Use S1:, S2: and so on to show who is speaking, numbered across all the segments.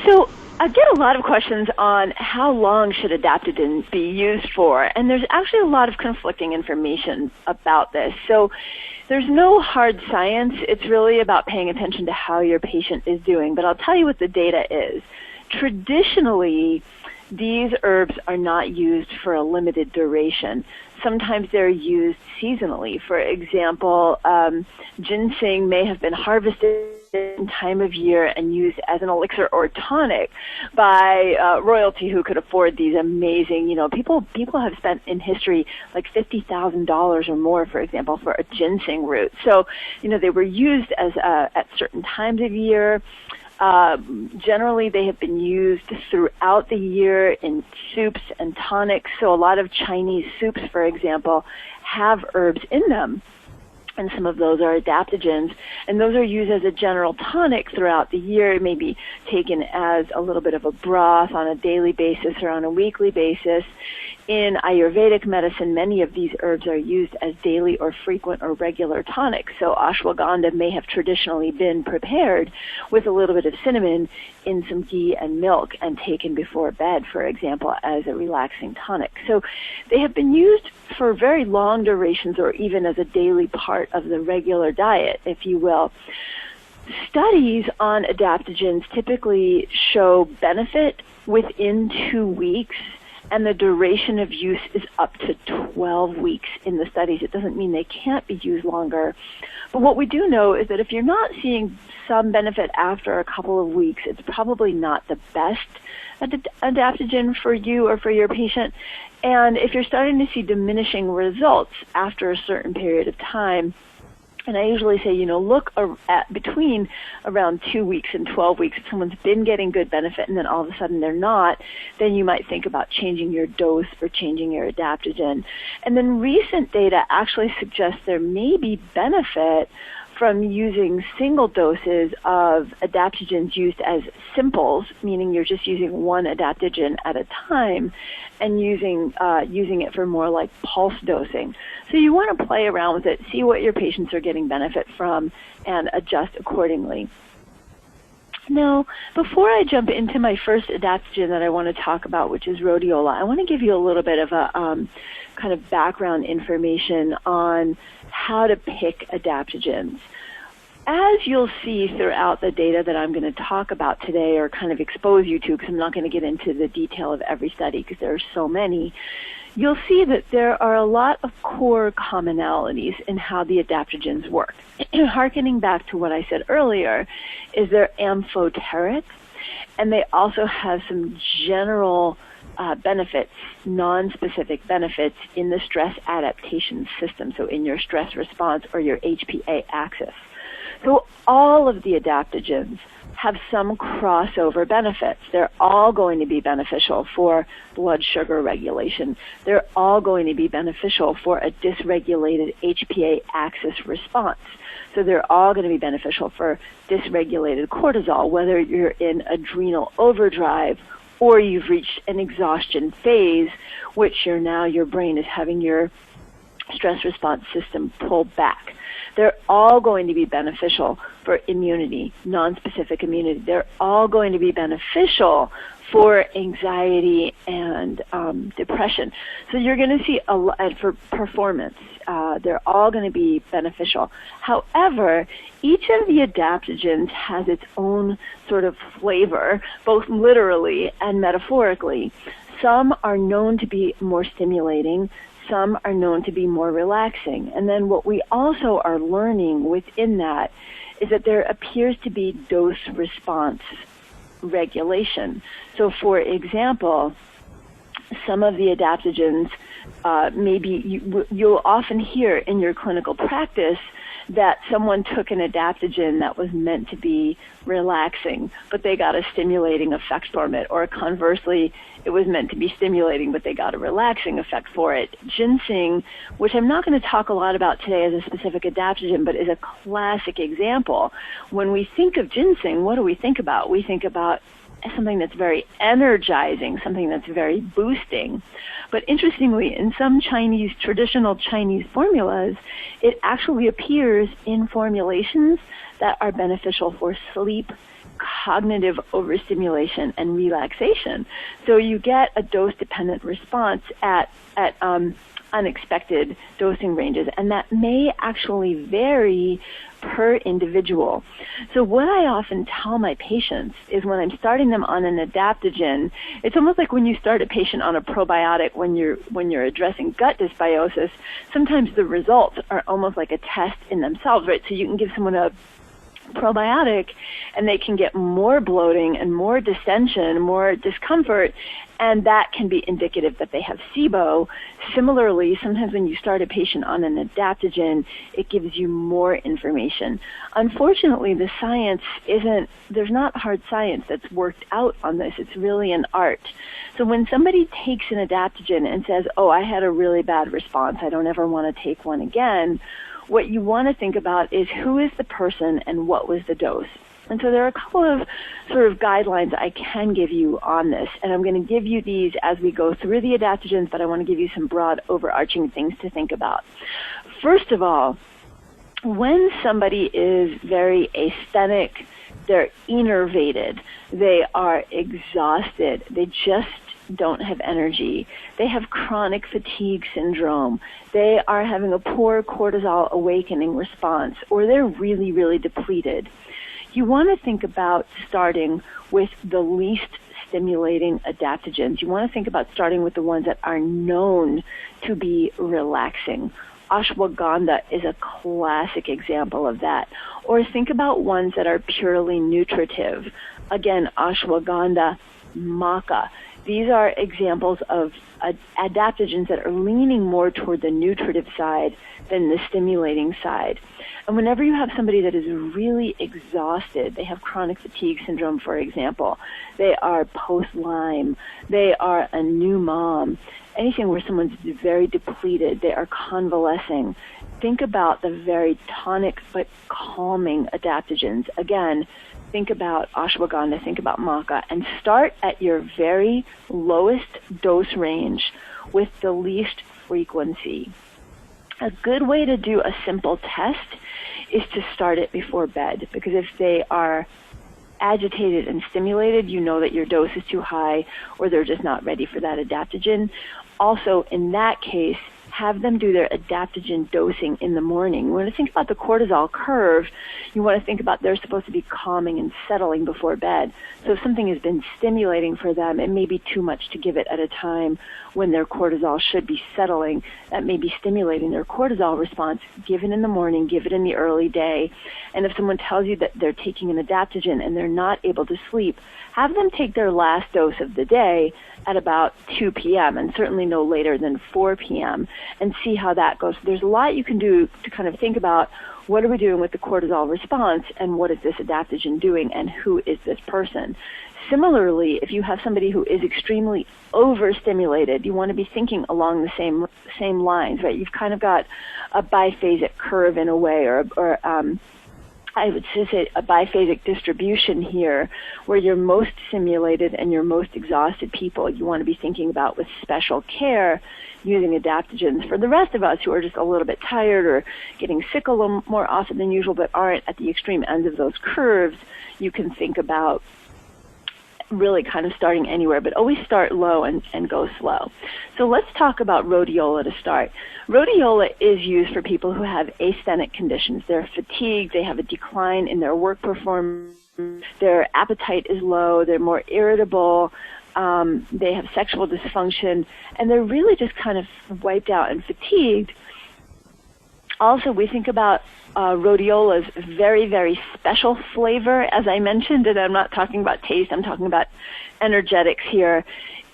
S1: So I get a lot of questions on how long should adaptogens be used for, and there's actually a lot of conflicting information about this. So there's no hard science. It's really about paying attention to how your patient is doing, but I'll tell you what the data is. Traditionally, these herbs are not used for a limited duration. Sometimes they're used seasonally. For example, ginseng may have been harvested in time of year and used as an elixir or tonic by royalty who could afford these amazing, people have spent in history like $50,000 or more, for example, for a ginseng root. So, they were used as at certain times of year. Generally, they have been used throughout the year in soups and tonics. So a lot of Chinese soups, for example, have herbs in them. And some of those are adaptogens. And those are used as a general tonic throughout the year, maybe taken as a little bit of a broth on a daily basis or on a weekly basis. In Ayurvedic medicine, many of these herbs are used as daily or frequent or regular tonics. So ashwagandha may have traditionally been prepared with a little bit of cinnamon in some ghee and milk and taken before bed, for example, as a relaxing tonic. So they have been used for very long durations or even as a daily part of the regular diet, if you will. Studies on adaptogens typically show benefit within 2 weeks, and the duration of use is up to 12 weeks in the studies. It doesn't mean they can't be used longer. But what we do know is that if you're not seeing some benefit after a couple of weeks, it's probably not the best adaptogen for you or for your patient. And if you're starting to see diminishing results after a certain period of time, and I usually say, look at between around 2 weeks and 12 weeks. If someone's been getting good benefit and then all of a sudden they're not, then you might think about changing your dose or changing your adaptogen. And then recent data actually suggests there may be benefit from using single doses of adaptogens used as simples, meaning you're just using one adaptogen at a time, and using it for more like pulse dosing. So you want to play around with it, see what your patients are getting benefit from, and adjust accordingly. Now, before I jump into my first adaptogen that I want to talk about, which is rhodiola, I want to give you a little bit of a kind of background information on how to pick adaptogens. As you'll see throughout the data that I'm going to talk about today or kind of expose you to, because I'm not going to get into the detail of every study because there are so many, you'll see that there are a lot of core commonalities in how the adaptogens work. Harkening back to what I said earlier, is they're amphoteric, and they also have some general benefits, non-specific benefits in the stress adaptation system, so in your stress response or your HPA axis. So all of the adaptogens have some crossover benefits. They're all going to be beneficial for blood sugar regulation. They're all going to be beneficial for a dysregulated HPA axis response. So they're all going to be beneficial for dysregulated cortisol, whether you're in adrenal overdrive or you've reached an exhaustion phase, which your brain is having your stress response system pull back. They're all going to be beneficial for immunity, non-specific immunity. They're all going to be beneficial for anxiety and depression. So you're going to see a lot for performance. They're all going to be beneficial. However, each of the adaptogens has its own sort of flavor, both literally and metaphorically. Some are known to be more stimulating. Some are known to be more relaxing. And then what we also are learning within that is that there appears to be dose response regulation. So for example, some of the adaptogens, you'll often hear in your clinical practice that someone took an adaptogen that was meant to be relaxing, but they got a stimulating effect from it, or conversely, it was meant to be stimulating, but they got a relaxing effect for it. Ginseng, which I'm not going to talk a lot about today as a specific adaptogen, but is a classic example. When we think of ginseng, what do we think about? We think about something that's very energizing, something that's very boosting. But interestingly, in some traditional Chinese formulas, it actually appears in formulations that are beneficial for sleep, cognitive overstimulation and relaxation. So you get a dose-dependent response at unexpected dosing ranges, and that may actually vary per individual. So what I often tell my patients is when I'm starting them on an adaptogen, it's almost like when you start a patient on a probiotic when you're addressing gut dysbiosis. Sometimes the results are almost like a test in themselves, right? So you can give someone a probiotic and they can get more bloating and more distension, more discomfort, and that can be indicative that they have SIBO. Similarly, sometimes when you start a patient on an adaptogen, it gives you more information. Unfortunately, the science there's not hard science that's worked out on this. It's really an art. So when somebody takes an adaptogen and says, oh, I had a really bad response, I don't ever want to take one again, what you want to think about is who is the person and what was the dose. And so there are a couple of sort of guidelines I can give you on this, and I'm going to give you these as we go through the adaptogens, but I want to give you some broad overarching things to think about. First of all, when somebody is very asthenic, they're enervated, they are exhausted, they just don't have energy, they have chronic fatigue syndrome, they are having a poor cortisol awakening response, or they're really, really depleted, you want to think about starting with the least stimulating adaptogens. You want to think about starting with the ones that are known to be relaxing. Ashwagandha is a classic example of that. Or think about ones that are purely nutritive. Again, ashwagandha, maca. These are examples of adaptogens that are leaning more toward the nutritive side than the stimulating side. And whenever you have somebody that is really exhausted, they have chronic fatigue syndrome, for example, they are post-Lyme, they are a new mom, anything where someone's very depleted, they are convalescing, think about the very tonic but calming adaptogens. Again, think about ashwagandha, think about maca, and start at your very lowest dose range with the least frequency. A good way to do a simple test is to start it before bed, because if they are agitated and stimulated, you know that your dose is too high or they're just not ready for that adaptogen. Also, in that case, have them do their adaptogen dosing in the morning. You want to think about the cortisol curve. You want to think about they're supposed to be calming and settling before bed. So if something has been stimulating for them, it may be too much to give it at a time when their cortisol should be settling. That may be stimulating their cortisol response. Give it in the morning, give it in the early day. And if someone tells you that they're taking an adaptogen and they're not able to sleep, have them take their last dose of the day at about 2 p.m. and certainly no later than 4 p.m. and see how that goes. There's a lot you can do to kind of think about what are we doing with the cortisol response and what is this adaptogen doing and who is this person. Similarly, if you have somebody who is extremely overstimulated, you want to be thinking along the same lines, right? You've kind of got a biphasic curve in a way, or I would say a biphasic distribution here, where you're most stimulated and you're most exhausted people you want to be thinking about with special care using adaptogens. For the rest of us who are just a little bit tired or getting sick a little more often than usual but aren't at the extreme ends of those curves, you can think about really kind of starting anywhere, but always start low and go slow. So let's talk about rhodiola to start. Rhodiola is used for people who have asthenic conditions. They're fatigued, they have a decline in their work performance, their appetite is low, they're more irritable, they have sexual dysfunction, and they're really just kind of wiped out and fatigued. Also, we think about rhodiola's very, very special flavor, as I mentioned, and I'm not talking about taste, I'm talking about energetics here,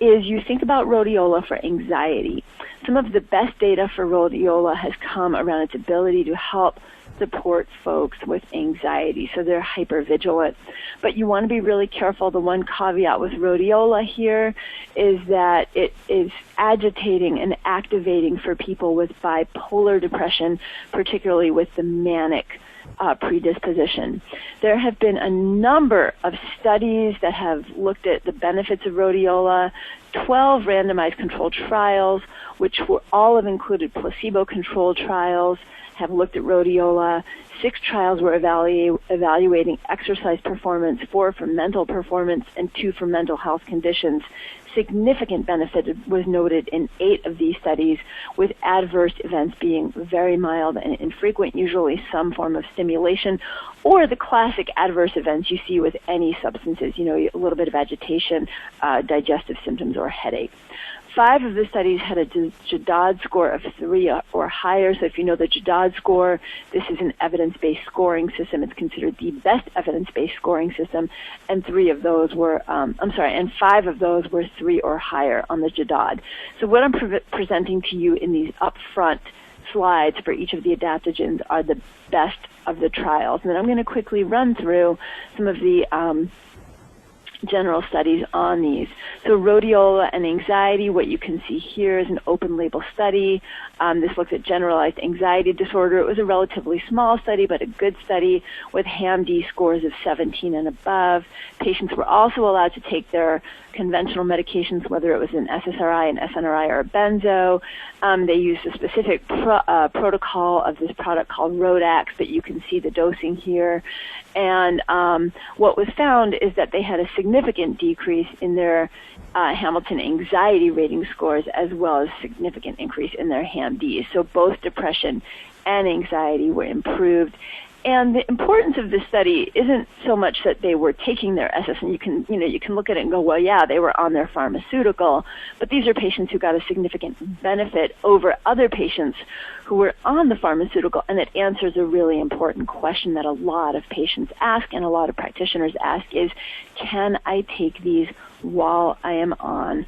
S1: is you think about rhodiola for anxiety. Some of the best data for rhodiola has come around its ability to help support folks with anxiety, so they're hypervigilant. But you want to be really careful. The one caveat with rhodiola here is that it is agitating and activating for people with bipolar depression, particularly with the manic predisposition. There have been a number of studies that have looked at the benefits of rhodiola 12 randomized controlled trials, which were all have included placebo-controlled trials, have looked at rhodiola. 6 trials were evaluating exercise performance, 4 for mental performance, and 2 for mental health conditions. Significant benefit was noted in 8 of these studies, with adverse events being very mild and infrequent, usually some form of stimulation, or the classic adverse events you see with any substances, a little bit of agitation, digestive symptoms, or headache. 5 of the studies had a JDOD score of 3 or higher. So if you know the JDOD score, this is an evidence-based scoring system. It's considered the best evidence-based scoring system. And 5 of those were 3 or higher on the JDOD. So what I'm presenting to you in these upfront slides for each of the adaptogens are the best of the trials. And then I'm going to quickly run through some of the general studies on these. So rhodiola and anxiety, what you can see here is an open label study. This looks at generalized anxiety disorder. It was a relatively small study, but a good study with HAM-D scores of 17 and above. Patients were also allowed to take their conventional medications, whether it was an SSRI, an SNRI, or a benzo. They used a specific protocol of this product called Rodax, but you can see the dosing here. And what was found is that they had a significant decrease in their Hamilton anxiety rating scores, as well as significant increase in their HAM-D. So both depression and anxiety were improved. And the importance of this study isn't so much that they were taking their SS, and you can look at it and go, well, yeah, they were on their pharmaceutical, but these are patients who got a significant benefit over other patients who were on the pharmaceutical, and it answers a really important question that a lot of patients ask and a lot of practitioners ask is, can I take these while I am on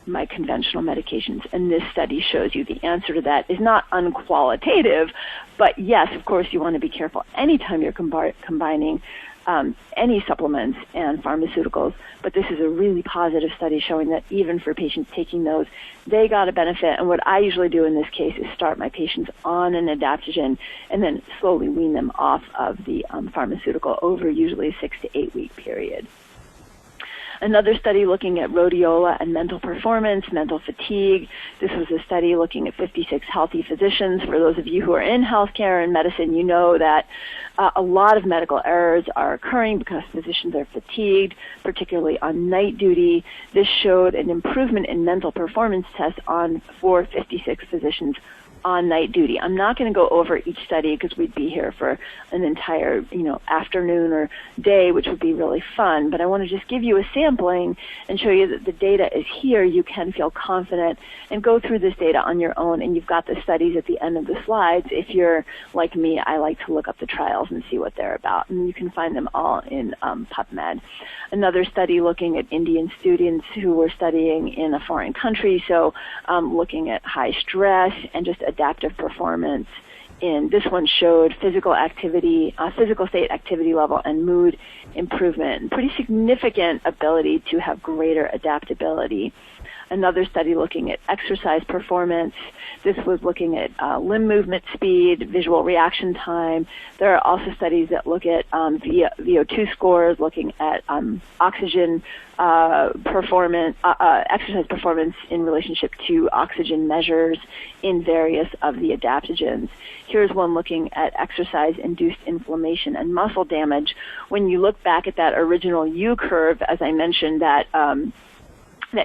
S1: my conventional medications? And this study shows you the answer to that is not unqualitative, but yes, of course, you want to be careful anytime you're combining any supplements and pharmaceuticals, but this is a really positive study showing that even for patients taking those, they got a benefit. And what I usually do in this case is start my patients on an adaptogen and then slowly wean them off of the pharmaceutical over usually a 6 to 8 week period. Another study looking at rhodiola and mental performance, mental fatigue. This was a study looking at 56 healthy physicians. For those of you who are in healthcare and medicine, you know that a lot of medical errors are occurring because physicians are fatigued, particularly on night duty. This showed an improvement in mental performance tests for 56 physicians on night duty. I'm not going to go over each study because we'd be here for an entire, afternoon or day, which would be really fun. But I want to just give you a sampling and show you that the data is here. You can feel confident and go through this data on your own. And you've got the studies at the end of the slides. If you're like me, I like to look up the trials and see what they're about. And you can find them all in PubMed. Another study looking at Indian students who were studying in a foreign country. So looking at high stress and just adaptive performance. And this one showed physical activity, physical state activity level, and mood improvement, and pretty significant ability to have greater adaptability. Another study looking at exercise performance. This was looking at limb movement speed, visual reaction time. There are also studies that look at VO2 scores, looking at oxygen performance, exercise performance in relationship to oxygen measures in various of the adaptogens. Here's one looking at exercise-induced inflammation and muscle damage. When you look back at that original U curve, as I mentioned, that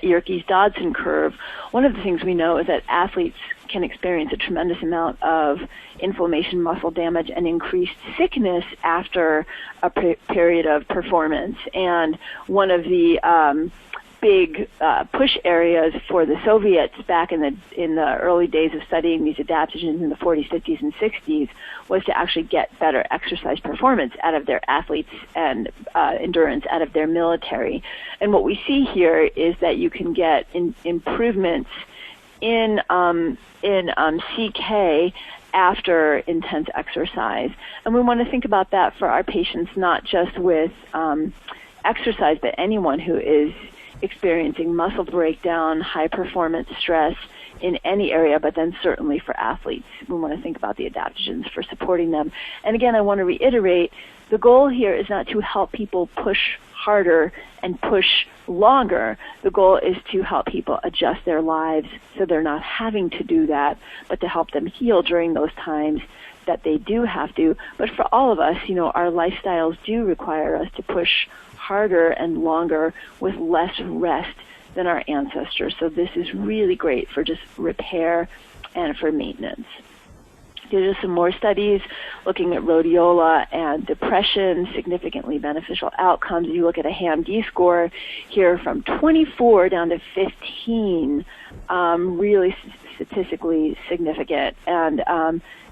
S1: Yerkes-Dodson curve, one of the things we know is that athletes can experience a tremendous amount of inflammation, muscle damage, and increased sickness after a period of performance. And one of the big push areas for the Soviets back in the early days of studying these adaptogens in the 40s, 50s, and 60s was to actually get better exercise performance out of their athletes and endurance out of their military. And what we see here is that you can get improvements in CK after intense exercise. And we want to think about that for our patients, not just with exercise, but anyone who is experiencing muscle breakdown, high performance stress in any area, but then certainly for athletes. We want to think about the adaptogens for supporting them. And again, I want to reiterate, the goal here is not to help people push harder and push longer. The goal is to help people adjust their lives so they're not having to do that, but to help them heal during those times that they do have to. But for all of us, our lifestyles do require us to push harder and longer with less rest than our ancestors. So this is really great for just repair and for maintenance. There are some more studies looking at rhodiola and depression, significantly beneficial outcomes. You look at a HAM-D score here from 24 down to 15, really statistically significant. And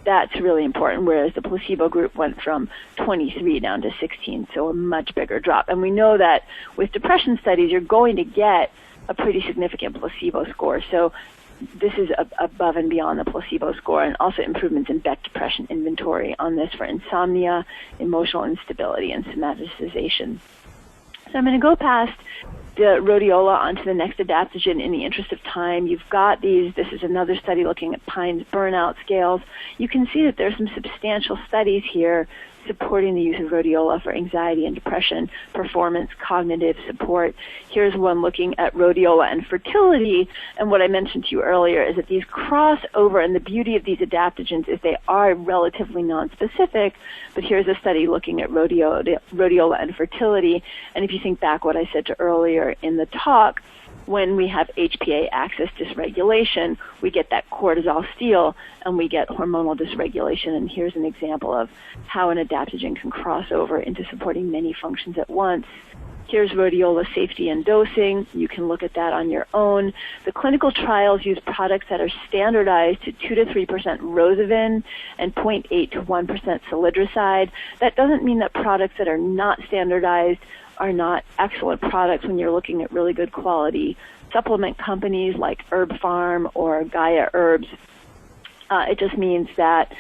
S1: that's really important, whereas the placebo group went from 23 down to 16, so a much bigger drop. And we know that with depression studies, you're going to get a pretty significant placebo score. So this is above and beyond the placebo score, and also improvements in Beck Depression Inventory on this for insomnia, emotional instability, and somaticization. So I'm going to go past the rhodiola onto the next adaptogen in the interest of time. You've got these. This is another study looking at Pine's burnout scales. You can see that there's some substantial studies here supporting the use of rhodiola for anxiety and depression, performance, cognitive support. Here's one looking at rhodiola and fertility, and what I mentioned to you earlier is that these cross over, and the beauty of these adaptogens is they are relatively nonspecific, but here's a study looking at rhodiola and fertility, and if you think back what I said to earlier in the talk, when we have HPA axis dysregulation, we get that cortisol steal and we get hormonal dysregulation. And here's an example of how an adaptogen can cross over into supporting many functions at once. Here's rhodiola safety and dosing. You can look at that on your own. The clinical trials use products that are standardized to 2 to 3% Rosavan and 0.8 to 1% salidroside. That doesn't mean that products that are not standardized are not excellent products when you're looking at really good quality supplement companies like Herb Farm or Gaia Herbs. It just means that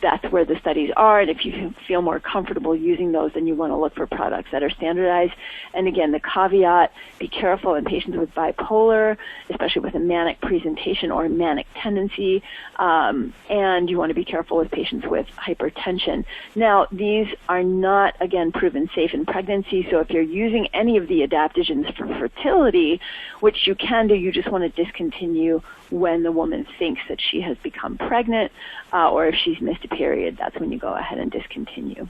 S1: that's where the studies are, and if you feel more comfortable using those, then you want to look for products that are standardized. And again, the caveat, be careful in patients with bipolar, especially with a manic presentation or manic tendency, and you want to be careful with patients with hypertension. Now, these are not, again, proven safe in pregnancy, so if you're using any of the adaptogens for fertility, which you can do, you just want to discontinue when the woman thinks that she has become pregnant, or if she's missed a period, that's when you go ahead and discontinue.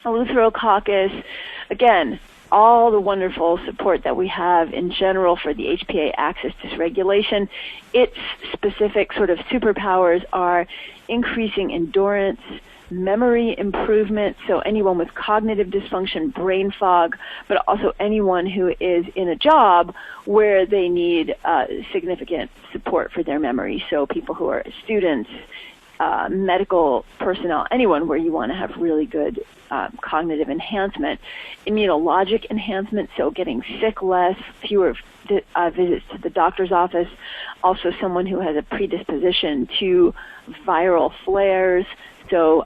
S1: Eleutherococcus, again, all the wonderful support that we have in general for the HPA axis dysregulation. Its specific sort of superpowers are increasing endurance, memory improvement, so anyone with cognitive dysfunction, brain fog, but also anyone who is in a job where they need significant support for their memory, so people who are students, medical personnel, anyone where you want to have really good cognitive enhancement. Immunologic enhancement, so getting sick less, fewer visits to the doctor's office. Also someone who has a predisposition to viral flares, so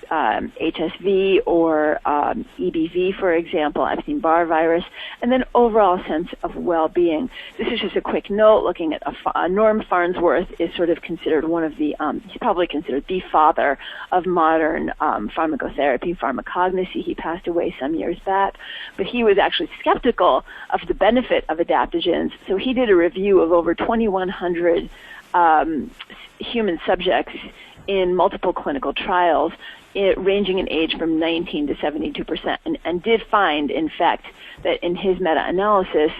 S1: HSV or EBV, for example, Epstein-Barr virus, and then overall sense of well-being. This is just a quick note looking at Norm Farnsworth is sort of considered one of the, he's probably considered the father of modern pharmacotherapy, pharmacognosy. He passed away some years back, but he was actually skeptical of the benefit of adaptogens. So he did a review of over 2,100 human subjects in multiple clinical trials, ranging in age from 19 to 72%, and did find, in fact, that in his meta-analysis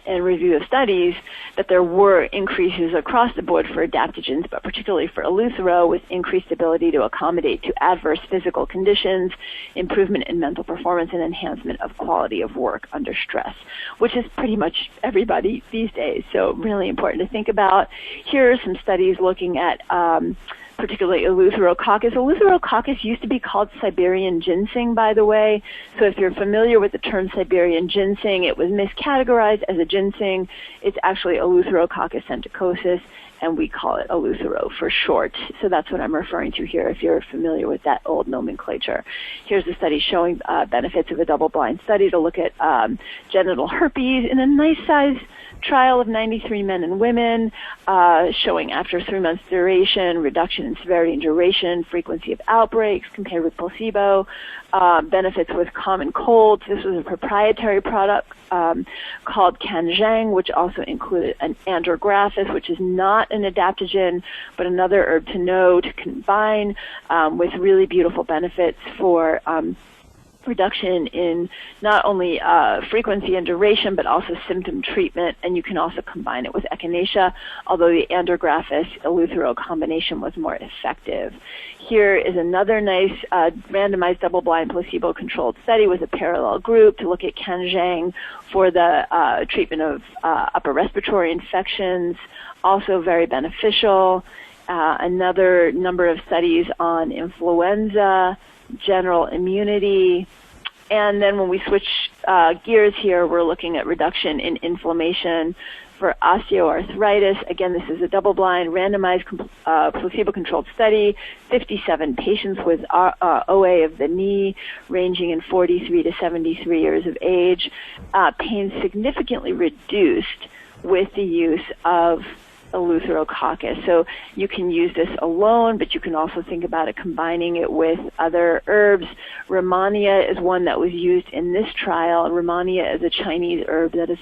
S1: and review of studies, that there were increases across the board for adaptogens, but particularly for Eleuthero, with increased ability to accommodate to adverse physical conditions, improvement in mental performance, and enhancement of quality of work under stress, which is pretty much everybody these days, so really important to think about. Here are some studies looking at particularly Eleutherococcus. Eleutherococcus used to be called Siberian ginseng, by the way. So if you're familiar with the term Siberian ginseng, it was miscategorized as a ginseng. It's actually Eleutherococcus senticosus, and we call it Eleuthero for short. So that's what I'm referring to here if you're familiar with that old nomenclature. Here's a study showing benefits of a double-blind study to look at genital herpes in a nice size trial of 93 men and women, showing after 3 months duration, reduction in severity and duration, frequency of outbreaks compared with placebo, benefits with common colds. This was a proprietary product called Jang, which also included an andrographis, which is not an adaptogen, but another herb to know to combine with really beautiful benefits for reduction in not only frequency and duration, but also symptom treatment, and you can also combine it with echinacea, although the andrographis Eleuthero combination was more effective. Here is another nice randomized double-blind placebo-controlled study with a parallel group to look at Jang for the treatment of upper respiratory infections, also very beneficial. Another number of studies on influenza, general immunity, and then when we switch gears here, we're looking at reduction in inflammation for osteoarthritis. Again, this is a double-blind, randomized, placebo-controlled study, 57 patients with OA of the knee, ranging in 43 to 73 years of age. Pain significantly reduced with the use of Eleutherococcus. So you can use this alone, but you can also think about it combining it with other herbs. Rehmannia is one that was used in this trial. Rehmannia is a Chinese herb that is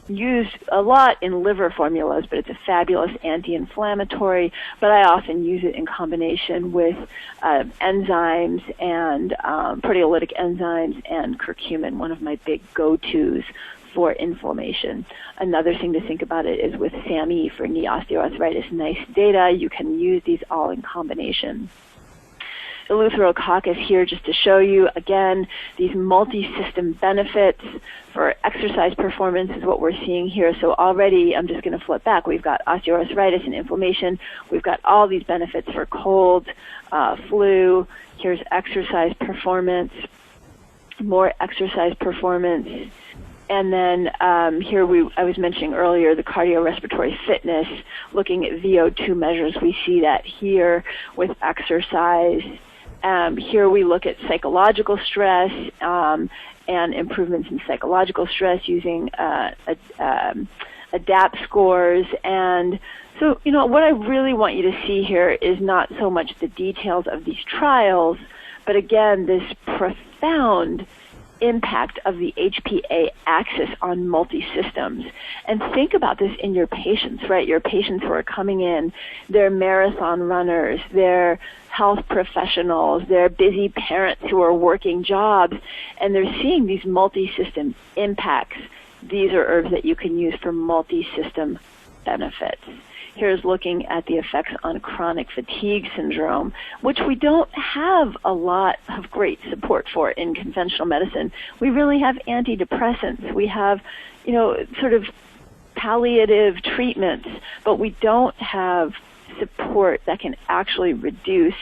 S1: used a lot in liver formulas, but it's a fabulous anti-inflammatory, but I often use it in combination with enzymes and proteolytic enzymes and curcumin, one of my big go-tos for inflammation. Another thing to think about it is with SAMe for knee osteoarthritis. Nice data. You can use these all in combination. Eleutherococcus here just to show you, again, these multi-system benefits for exercise performance is what we're seeing here. So already, I'm just going to flip back. We've got osteoarthritis and inflammation. We've got all these benefits for cold, flu. Here's exercise performance, more exercise performance. And then here I was mentioning earlier the cardiorespiratory fitness, looking at VO2 measures. We see that here with exercise. Here we look at psychological stress and improvements in psychological stress using ADAPT scores. And so, you know, what I really want you to see here is not so much the details of these trials, but again, this profound impact of the HPA axis on multi-systems. And think about this in your patients, right? Your patients who are coming in, they're marathon runners, they're health professionals, they're busy parents who are working jobs, and they're seeing these multi-system impacts. These are herbs that you can use for multi-system benefits. Here's looking at the effects on chronic fatigue syndrome, which we don't have a lot of great support for in conventional medicine. We really have antidepressants. We have, you know, sort of palliative treatments, but we don't have support that can actually reduce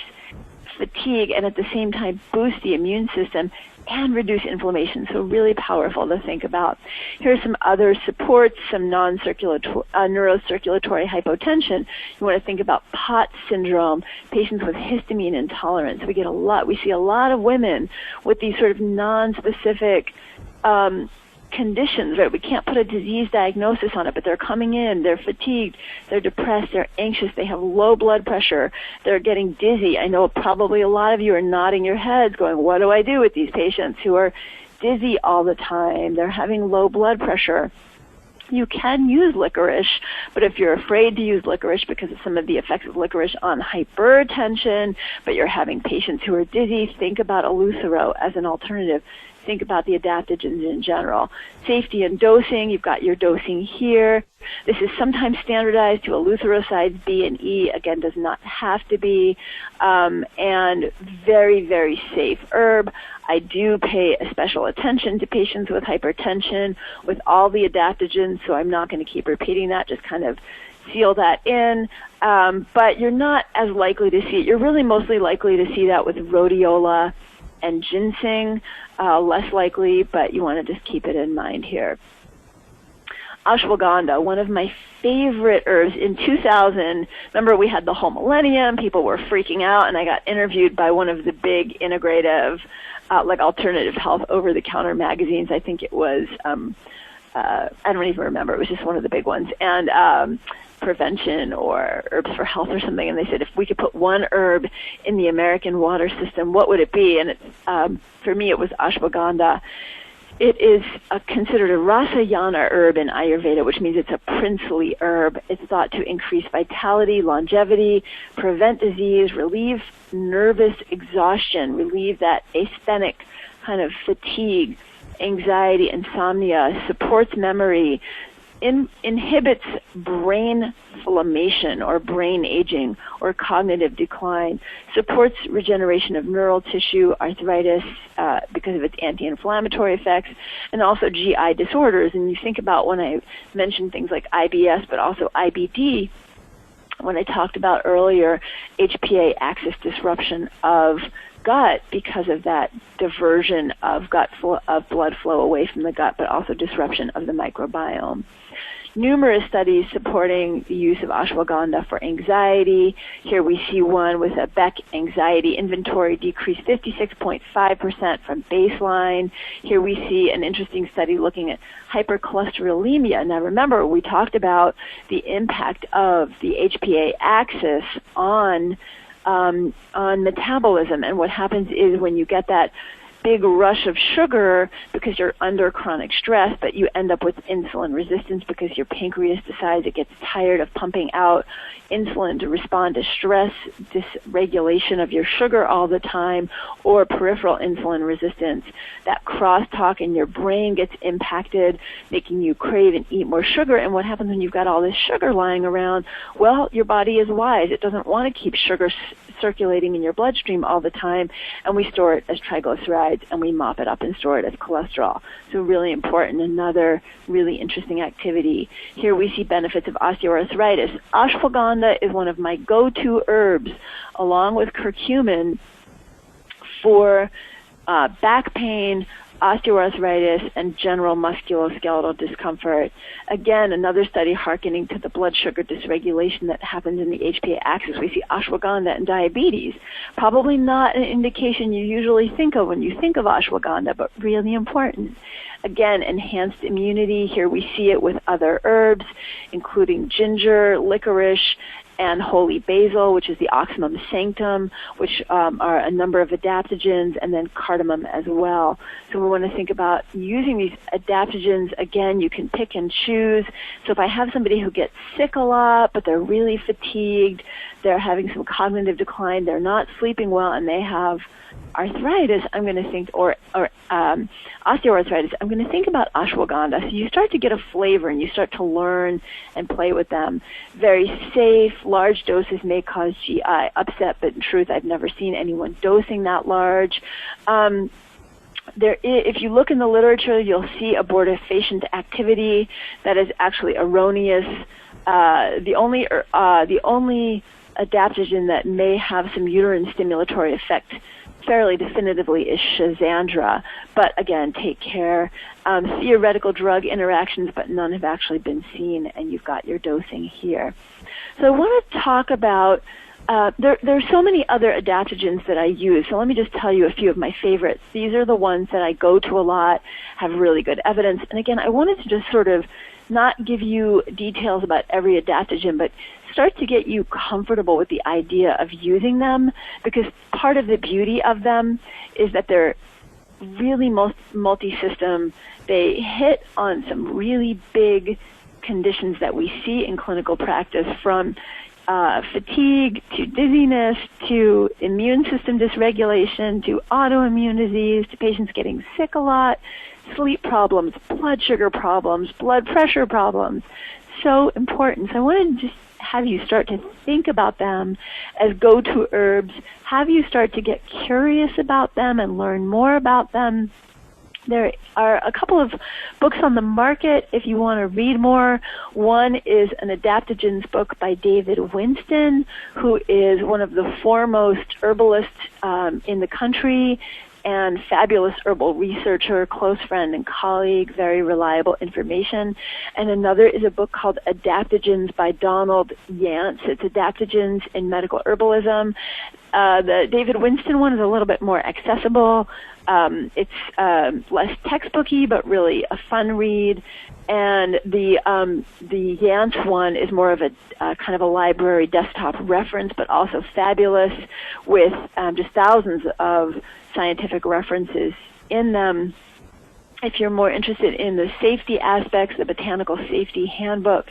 S1: fatigue and at the same time boost the immune system and reduce inflammation. So really powerful to think about. Here's some other supports, some non-circulatory, neurocirculatory hypotension. You want to think about POTS syndrome, patients with histamine intolerance. We see a lot of women with these sort of non-specific conditions, right? We can't put a disease diagnosis on it, but they're coming in, they're fatigued, they're depressed, they're anxious, they have low blood pressure, they're getting dizzy. I know probably a lot of you are nodding your heads going, what do I do with these patients who are dizzy all the time? They're having low blood pressure. You can use licorice, but if you're afraid to use licorice because of some of the effects of licorice on hypertension, but you're having patients who are dizzy, think about Eleuthero as an alternative. Think about the adaptogens in general. Safety and dosing, you've got your dosing here. This is sometimes standardized to eleutherocytes B and E, again, does not have to be, and very, very safe herb. I do pay special attention to patients with hypertension with all the adaptogens, so I'm not going to keep repeating that, just kind of seal that in, but you're not as likely to see it. You're really mostly likely to see that with rhodiola and ginseng, less likely, but you want to just keep it in mind here. ashwagandha, one of my favorite herbs. In 2000, remember we had the whole millennium, people were freaking out, and I got interviewed by one of the big integrative, like alternative health over-the-counter magazines. I think it was, I don't even remember, it was just one of the big ones, and Prevention or Herbs for Health or something, and they said if we could put one herb in the American water system, what would it be? And for me, it was ashwagandha. It is considered a rasayana herb in Ayurveda, which means it's a princely herb. It's thought to increase vitality, longevity, prevent disease, relieve nervous exhaustion, relieve that asthenic kind of fatigue, anxiety, insomnia, supports memory, inhibits brain inflammation or brain aging or cognitive decline, supports regeneration of neural tissue, arthritis because of its anti-inflammatory effects, and also GI disorders. And you think about when I mentioned things like IBS, but also IBD, when I talked about earlier HPA axis disruption of gut because of that diversion of blood flow away from the gut, but also disruption of the microbiome. Numerous studies supporting the use of ashwagandha for anxiety. Here we see one with a Beck anxiety inventory decreased 56.5% from baseline. Here we see an interesting study looking at hypercholesterolemia. Now remember, we talked about the impact of the HPA axis on metabolism, and what happens is when you get that big rush of sugar because you're under chronic stress, but you end up with insulin resistance because your pancreas decides it gets tired of pumping out insulin to respond to stress, dysregulation of your sugar all the time, or peripheral insulin resistance. That crosstalk in your brain gets impacted, making you crave and eat more sugar. And what happens when you've got all this sugar lying around? Well, your body is wise. It doesn't want to keep sugar circulating in your bloodstream all the time, and we store it as triglycerides, and we mop it up and store it as cholesterol. So really important, another really interesting activity. Here we see benefits of osteoarthritis. Ashwagandha is one of my go-to herbs, along with curcumin, for back pain, osteoarthritis, and general musculoskeletal discomfort. Again, another study hearkening to the blood sugar dysregulation that happens in the HPA axis. We see ashwagandha and diabetes. Probably not an indication you usually think of when you think of ashwagandha, but really important. Again, enhanced immunity. Here we see it with other herbs, including ginger, licorice, and holy basil, which is the oxymum sanctum, which are a number of adaptogens, and then cardamom as well. So we want to think about using these adaptogens. Again, you can pick and choose. So if I have somebody who gets sick a lot, but they're really fatigued, they're having some cognitive decline, they're not sleeping well, and they have arthritis, I'm going to think, or osteoarthritis, I'm going to think about ashwagandha. So you start to get a flavor and you start to learn and play with them. Very safe. Large doses may cause GI upset, but in truth, I've never seen anyone dosing that large. If you look in the literature, you'll see abortifacient activity that is actually erroneous. The only adaptogen that may have some uterine stimulatory effect fairly definitively is Schizandra, but again, take care. Theoretical drug interactions, but none have actually been seen, and you've got your dosing here. So I want to talk about, there are so many other adaptogens that I use, so let me just tell you a few of my favorites. These are the ones that I go to a lot, have really good evidence, and again, I wanted to just sort of not give you details about every adaptogen, but start to get you comfortable with the idea of using them, because part of the beauty of them is that they're really multi-system. They hit on some really big conditions that we see in clinical practice, from fatigue to dizziness to immune system dysregulation to autoimmune disease to patients getting sick a lot, sleep problems, blood sugar problems, blood pressure problems. So important. So I wanted to just have you start to think about them as go-to herbs, have you start to get curious about them and learn more about them. There are a couple of books on the market if you want to read more. One is an adaptogens book by David Winston, who is one of the foremost herbalists in the country, and fabulous herbal researcher, close friend and colleague, very reliable information. And another is a book called Adaptogens by Donald Yance. It's Adaptogens in Medical Herbalism. The David Winston one is a little bit more accessible. It's less textbooky, but really a fun read. And the Yance one is more of a kind of a library desktop reference, but also fabulous with just thousands of scientific references in them. If you're more interested in the safety aspects, the Botanical Safety Handbook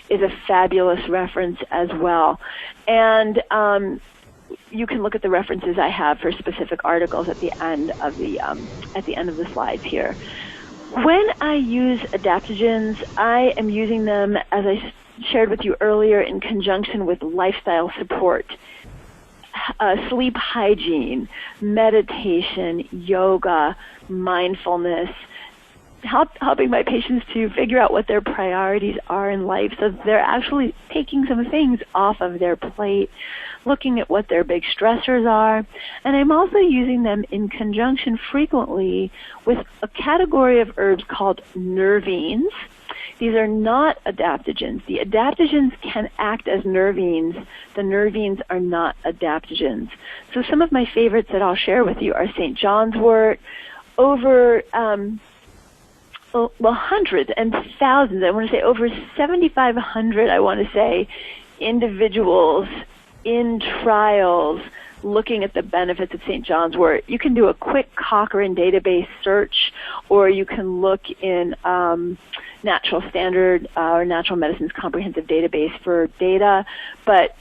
S1: is a fabulous reference as well. And you can look at the references I have for specific articles at the end of the slides here. When I use adaptogens, I am using them, as I shared with you earlier, in conjunction with lifestyle support, sleep hygiene, meditation, yoga, mindfulness, helping my patients to figure out what their priorities are in life so that they're actually taking some things off of their plate, looking at what their big stressors are. And I'm also using them in conjunction frequently with a category of herbs called nervines. These are not adaptogens. The adaptogens can act as nervines. The nervines are not adaptogens. So some of my favorites that I'll share with you are St. John's wort, over hundreds and thousands, I want to say over 7,500, I want to say, individuals in trials looking at the benefits of St. John's wort. You can do a quick Cochrane database search, or you can look in Natural Standard or Natural Medicine's comprehensive database for data, but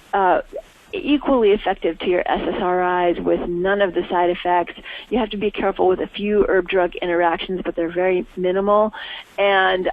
S1: equally effective to your SSRIs with none of the side effects. You have to be careful with a few herb-drug interactions, but they're very minimal, and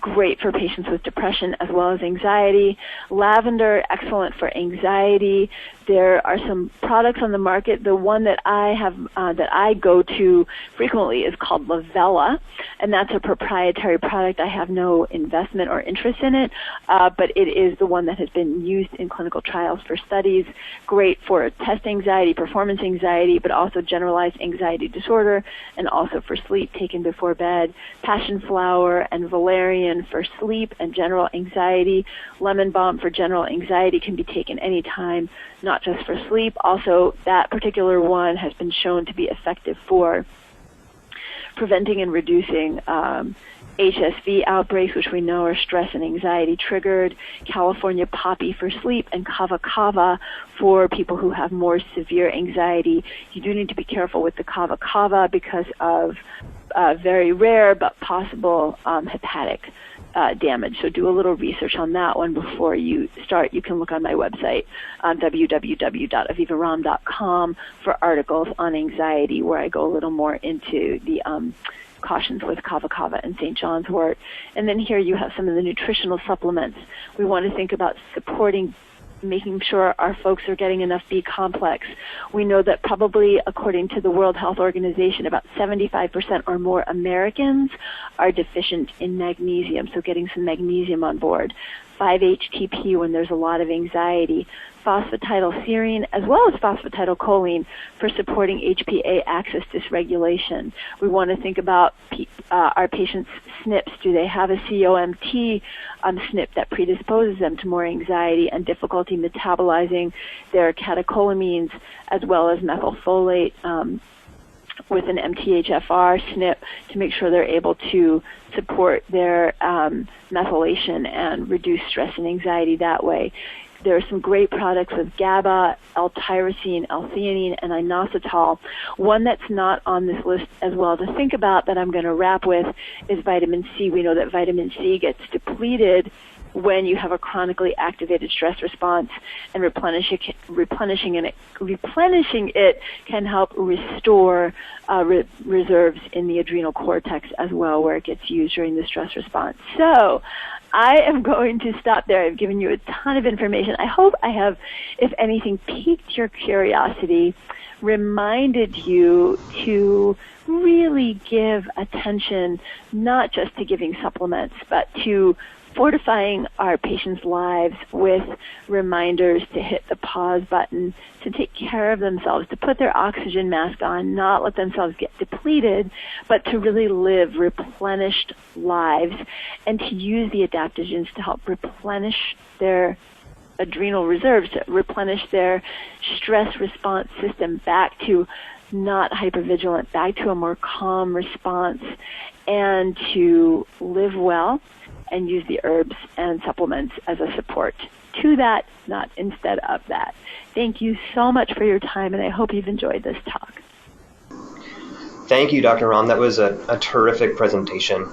S1: great for patients with depression as well as anxiety. Lavender, excellent for anxiety. There are some products on the market. The one that I have, that I go to frequently is called Lavella, and that's a proprietary product. I have no investment or interest in it, but it is the one that has been used in clinical trials for studies. Great for test anxiety, performance anxiety, but also generalized anxiety disorder, and also for sleep taken before bed. Passion flower and valerian for sleep and general anxiety. Lemon balm for general anxiety can be taken anytime, not just for sleep. Also, that particular one has been shown to be effective for preventing and reducing HSV outbreaks, which we know are stress and anxiety triggered. California poppy for sleep, and kava kava for people who have more severe anxiety. You do need to be careful with the kava kava because of very rare but possible hepatic damage. So do a little research on that one before you start. You can look on my website, www.avivaram.com, for articles on anxiety where I go a little more into the cautions with kava kava and St. John's wort. And then here you have some of the nutritional supplements. We want to think about supporting, making sure our folks are getting enough B-complex. We know that probably, according to the World Health Organization, about 75% or more Americans are deficient in magnesium, so getting some magnesium on board. 5-HTP when there's a lot of anxiety. Phosphatidylserine as well as phosphatidylcholine for supporting HPA axis dysregulation. We want to think about our patients' SNPs. Do they have a COMT SNP that predisposes them to more anxiety and difficulty metabolizing their catecholamines, as well as methylfolate with an MTHFR SNP to make sure they're able to support their methylation and reduce stress and anxiety that way. There are some great products with GABA, L-tyrosine, L-theanine, and inositol. One that's not on this list as well to think about that I'm going to wrap with is vitamin C. We know that vitamin C gets depleted when you have a chronically activated stress response, and replenishing it can help restore reserves in the adrenal cortex as well, where it gets used during the stress response. So I am going to stop there. I've given you a ton of information. I hope I have, if anything, piqued your curiosity, reminded you to really give attention not just to giving supplements, but to fortifying our patients' lives with reminders to hit the pause button, to take care of themselves, to put their oxygen mask on, not let themselves get depleted, but to really live replenished lives, and to use the adaptogens to help replenish their adrenal reserves, to replenish their stress response system back to not hypervigilant, back to a more calm response, and to live well and use the herbs and supplements as a support to that, not instead of that. Thank you so much for your time, and I hope you've enjoyed this talk.
S2: Thank you, Dr. Ram. That was a terrific presentation.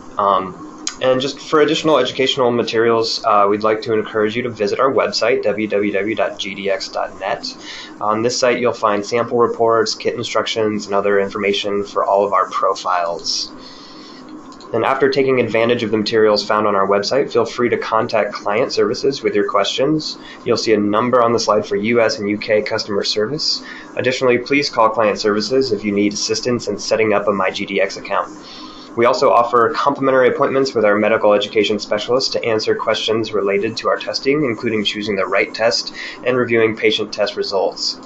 S2: And just for additional educational materials, we'd like to encourage you to visit our website, www.gdx.net. On this site, you'll find sample reports, kit instructions, and other information for all of our profiles. And after taking advantage of the materials found on our website, feel free to contact client services with your questions. You'll see a number on the slide for US and UK customer service. Additionally, please call client services if you need assistance in setting up a MyGDX account. We also offer complimentary appointments with our medical education specialists to answer questions related to our testing, including choosing the right test and reviewing patient test results.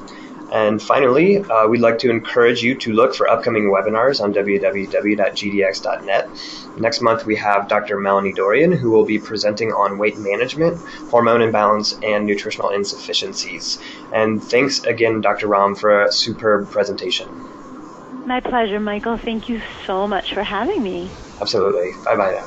S2: And finally, we'd like to encourage you to look for upcoming webinars on www.gdx.net. Next month, we have Dr. Melanie Dorian, who will be presenting on weight management, hormone imbalance, and nutritional insufficiencies. And thanks again, Dr. Ram, for a superb presentation.
S1: My pleasure, Michael. Thank you so much for having me.
S2: Absolutely. Bye-bye now.